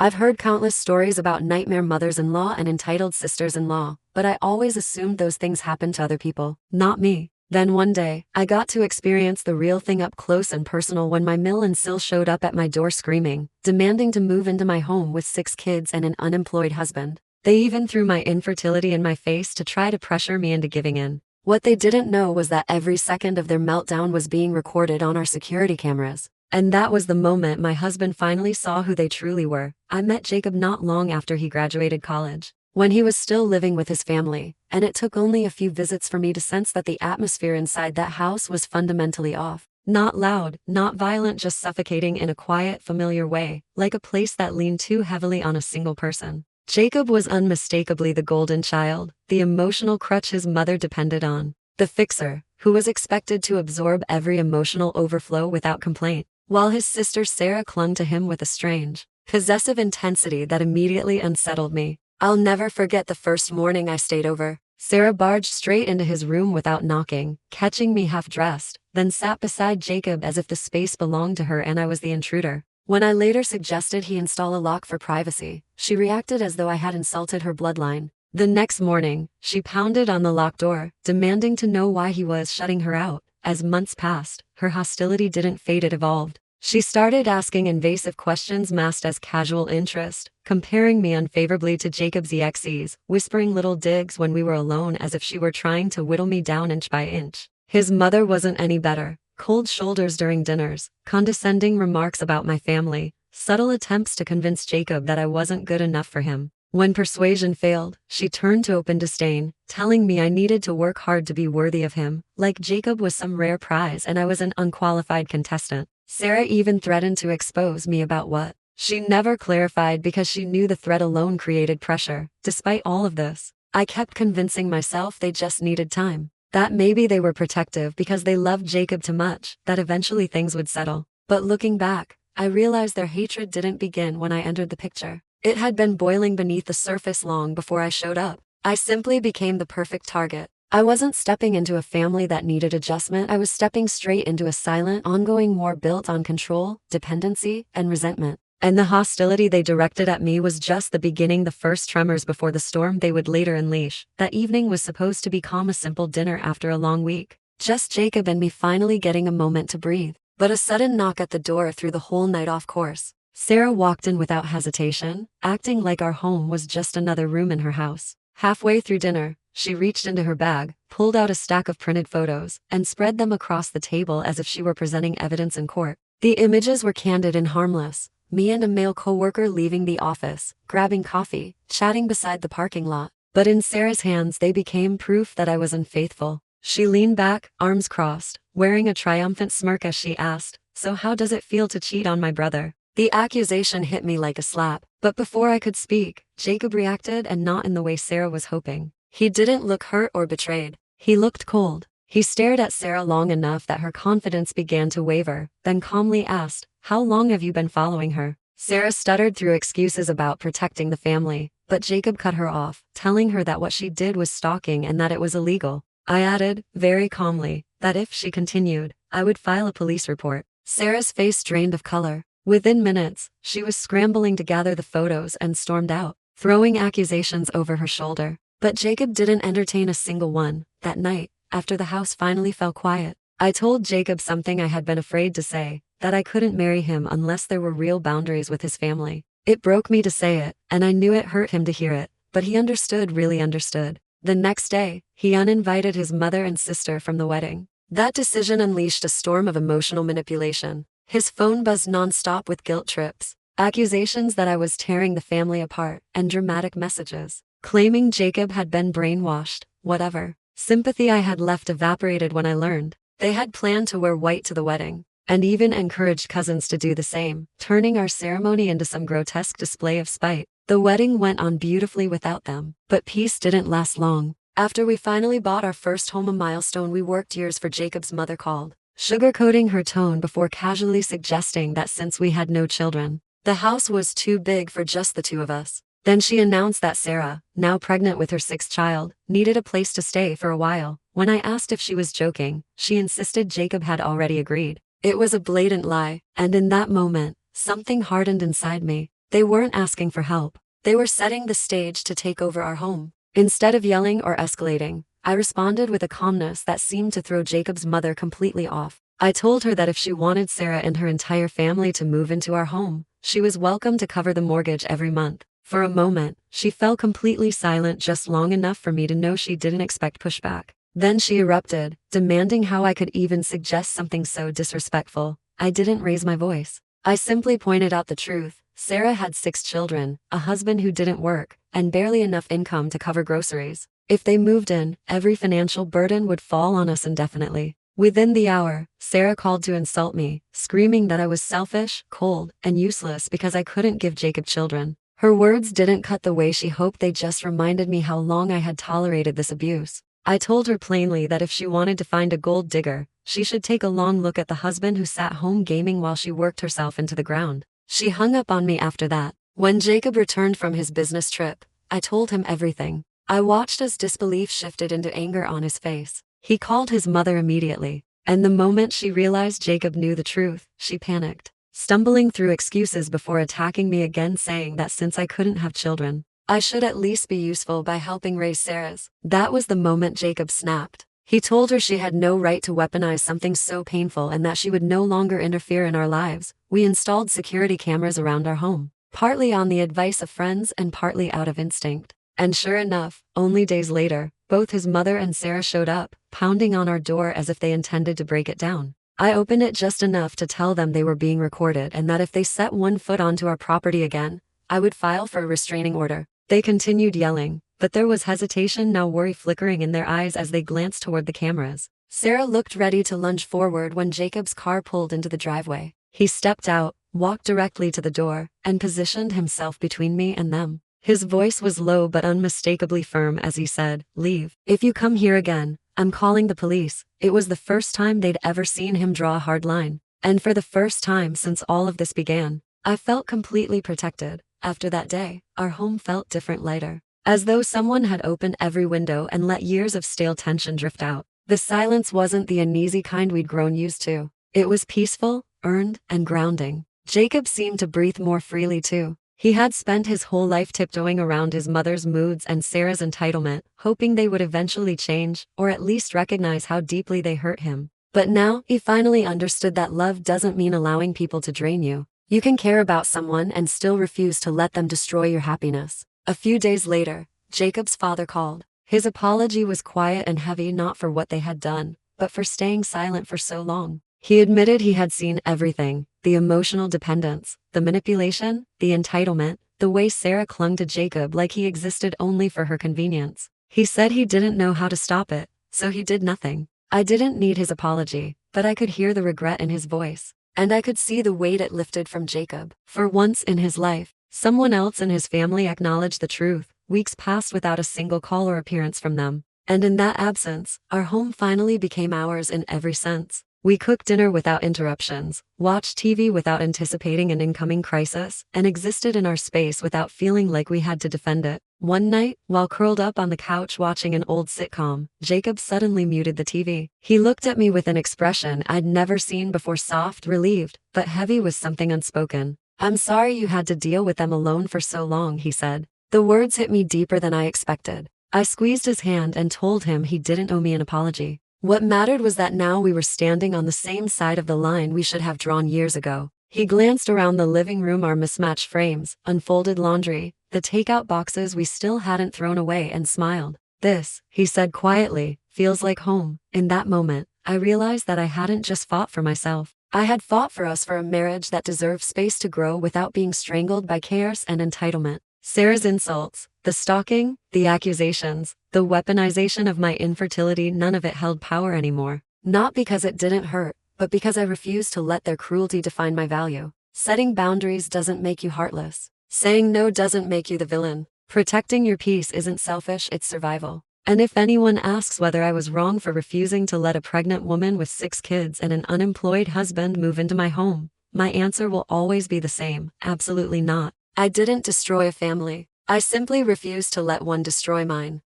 I've heard countless stories about nightmare mothers-in-law and entitled sisters-in-law, but I always assumed those things happened to other people, not me. Then one day, I got to experience the real thing up close and personal when my mill and Sil showed up at my door screaming, demanding to move into my home with 6 kids and an unemployed husband. They even threw my infertility in my face to try to pressure me into giving in. What they didn't know was that every second of their meltdown was being recorded on our security cameras. And that was the moment my husband finally saw who they truly were. I met Jacob not long after he graduated college, when he was still living with his family, and it took only a few visits for me to sense that the atmosphere inside that house was fundamentally off. Not loud, not violent, just suffocating in a quiet, familiar way, like a place that leaned too heavily on a single person. Jacob was unmistakably the golden child, the emotional crutch his mother depended on, the fixer, who was expected to absorb every emotional overflow without complaint, while his sister Sarah clung to him with a strange, possessive intensity that immediately unsettled me. I'll never forget the first morning I stayed over. Sarah barged straight into his room without knocking, catching me half-dressed, then sat beside Jacob as if the space belonged to her and I was the intruder. When I later suggested he install a lock for privacy, she reacted as though I had insulted her bloodline. The next morning, she pounded on the locked door, demanding to know why he was shutting her out. As months passed, her hostility didn't fade, it evolved. She started asking invasive questions masked as casual interest, comparing me unfavorably to Jacob's exes, whispering little digs when we were alone as if she were trying to whittle me down inch by inch. His mother wasn't any better. Cold shoulders during dinners, condescending remarks about my family, subtle attempts to convince Jacob that I wasn't good enough for him. When persuasion failed, she turned to open disdain, telling me I needed to work hard to be worthy of him, like Jacob was some rare prize and I was an unqualified contestant. Sarah even threatened to expose me about what. She never clarified because she knew the threat alone created pressure. Despite all of this, I kept convincing myself they just needed time. That maybe they were protective because they loved Jacob too much, that eventually things would settle. But looking back, I realized their hatred didn't begin when I entered the picture. It had been boiling beneath the surface long before I showed up. I simply became the perfect target. I wasn't stepping into a family that needed adjustment. I was stepping straight into a silent, ongoing war built on control, dependency, and resentment. And the hostility they directed at me was just the beginning, the first tremors before the storm they would later unleash. That evening was supposed to be calm, a simple dinner after a long week. Just Jacob and me finally getting a moment to breathe. But a sudden knock at the door threw the whole night off course. Sarah walked in without hesitation, acting like our home was just another room in her house. Halfway through dinner, she reached into her bag, pulled out a stack of printed photos, and spread them across the table as if she were presenting evidence in court. The images were candid and harmless. Me and a male coworker leaving the office, grabbing coffee, chatting beside the parking lot. But in Sarah's hands they became proof that I was unfaithful. She leaned back, arms crossed, wearing a triumphant smirk as she asked, "So how does it feel to cheat on my brother?" The accusation hit me like a slap, but before I could speak, Jacob reacted, and not in the way Sarah was hoping. He didn't look hurt or betrayed. He looked cold. He stared at Sarah long enough that her confidence began to waver, then calmly asked, "How long have you been following her?" Sarah stuttered through excuses about protecting the family, but Jacob cut her off, telling her that what she did was stalking and that it was illegal. I added, very calmly, that if she continued, I would file a police report. Sarah's face drained of color. Within minutes, she was scrambling to gather the photos and stormed out, throwing accusations over her shoulder. But Jacob didn't entertain a single one. That night, after the house finally fell quiet, I told Jacob something I had been afraid to say, that I couldn't marry him unless there were real boundaries with his family. It broke me to say it, and I knew it hurt him to hear it, but he understood, really understood. The next day, he uninvited his mother and sister from the wedding. That decision unleashed a storm of emotional manipulation. His phone buzzed nonstop with guilt trips, accusations that I was tearing the family apart, and dramatic messages, claiming Jacob had been brainwashed. Whatever sympathy I had left evaporated when I learned they had planned to wear white to the wedding, and even encouraged cousins to do the same, turning our ceremony into some grotesque display of spite. The wedding went on beautifully without them, but peace didn't last long. After we finally bought our first home, a milestone we worked years for, Jacob's mother called, sugarcoating her tone before casually suggesting that since we had no children, the house was too big for just the two of us. Then she announced that Sarah, now pregnant with her 6th child, needed a place to stay for a while. When I asked if she was joking, she insisted Jacob had already agreed. It was a blatant lie, and in that moment, something hardened inside me. They weren't asking for help. They were setting the stage to take over our home. Instead of yelling or escalating, I responded with a calmness that seemed to throw Jacob's mother completely off. I told her that if she wanted Sarah and her entire family to move into our home, she was welcome to cover the mortgage every month. For a moment, she fell completely silent, just long enough for me to know she didn't expect pushback. Then she erupted, demanding how I could even suggest something so disrespectful. I didn't raise my voice. I simply pointed out the truth. Sarah had 6 children, a husband who didn't work, and barely enough income to cover groceries. If they moved in, every financial burden would fall on us indefinitely. Within the hour, Sarah called to insult me, screaming that I was selfish, cold, and useless because I couldn't give Jacob children. Her words didn't cut the way she hoped, they just reminded me how long I had tolerated this abuse. I told her plainly that if she wanted to find a gold digger, she should take a long look at the husband who sat home gaming while she worked herself into the ground. She hung up on me after that. When Jacob returned from his business trip, I told him everything. I watched as disbelief shifted into anger on his face. He called his mother immediately, and the moment she realized Jacob knew the truth, she panicked, stumbling through excuses before attacking me again, saying that since I couldn't have children, I should at least be useful by helping raise Sarah's. That was the moment Jacob snapped. He told her she had no right to weaponize something so painful and that she would no longer interfere in our lives. We installed security cameras around our home, partly on the advice of friends and partly out of instinct. And sure enough, only days later, both his mother and Sarah showed up, pounding on our door as if they intended to break it down. I opened it just enough to tell them they were being recorded and that if they set one foot onto our property again, I would file for a restraining order. They continued yelling, but there was hesitation, now worry flickering in their eyes as they glanced toward the cameras. Sarah looked ready to lunge forward when Jacob's car pulled into the driveway. He stepped out, walked directly to the door, and positioned himself between me and them. His voice was low but unmistakably firm as he said, "Leave. If you come here again, I'm calling the police." It was the first time they'd ever seen him draw a hard line. And for the first time since all of this began, I felt completely protected. After that day, our home felt different, lighter, as though someone had opened every window and let years of stale tension drift out. The silence wasn't the uneasy kind we'd grown used to. It was peaceful, earned, and grounding. Jacob seemed to breathe more freely too. He had spent his whole life tiptoeing around his mother's moods and Sarah's entitlement, hoping they would eventually change, or at least recognize how deeply they hurt him. But now, he finally understood that love doesn't mean allowing people to drain you. You can care about someone and still refuse to let them destroy your happiness. A few days later, Jacob's father called. His apology was quiet and heavy, not for what they had done, but for staying silent for so long. He admitted he had seen everything: the emotional dependence, the manipulation, the entitlement, the way Sarah clung to Jacob like he existed only for her convenience. He said he didn't know how to stop it, so he did nothing. I didn't need his apology, but I could hear the regret in his voice, and I could see the weight it lifted from Jacob. For once in his life, someone else in his family acknowledged the truth. Weeks passed without a single call or appearance from them, and in that absence, our home finally became ours in every sense. We cooked dinner without interruptions, watched TV without anticipating an incoming crisis, and existed in our space without feeling like we had to defend it. One night, while curled up on the couch watching an old sitcom, Jacob suddenly muted the TV. He looked at me with an expression I'd never seen before, soft, relieved, but heavy with something unspoken. "I'm sorry you had to deal with them alone for so long," he said. The words hit me deeper than I expected. I squeezed his hand and told him he didn't owe me an apology. What mattered was that now we were standing on the same side of the line we should have drawn years ago. He glanced around the living room, our mismatched frames, unfolded laundry, the takeout boxes we still hadn't thrown away, and smiled. "This," he said quietly, "feels like home." In that moment, I realized that I hadn't just fought for myself. I had fought for us, for a marriage that deserved space to grow without being strangled by chaos and entitlement. Sarah's insults, the stalking, the accusations, the weaponization of my infertility, none of it held power anymore. Not because it didn't hurt, but because I refused to let their cruelty define my value. Setting boundaries doesn't make you heartless. Saying no doesn't make you the villain. Protecting your peace isn't selfish, it's survival. And if anyone asks whether I was wrong for refusing to let a pregnant woman with 6 kids and an unemployed husband move into my home, my answer will always be the same: absolutely not. I didn't destroy a family. I simply refused to let one destroy mine.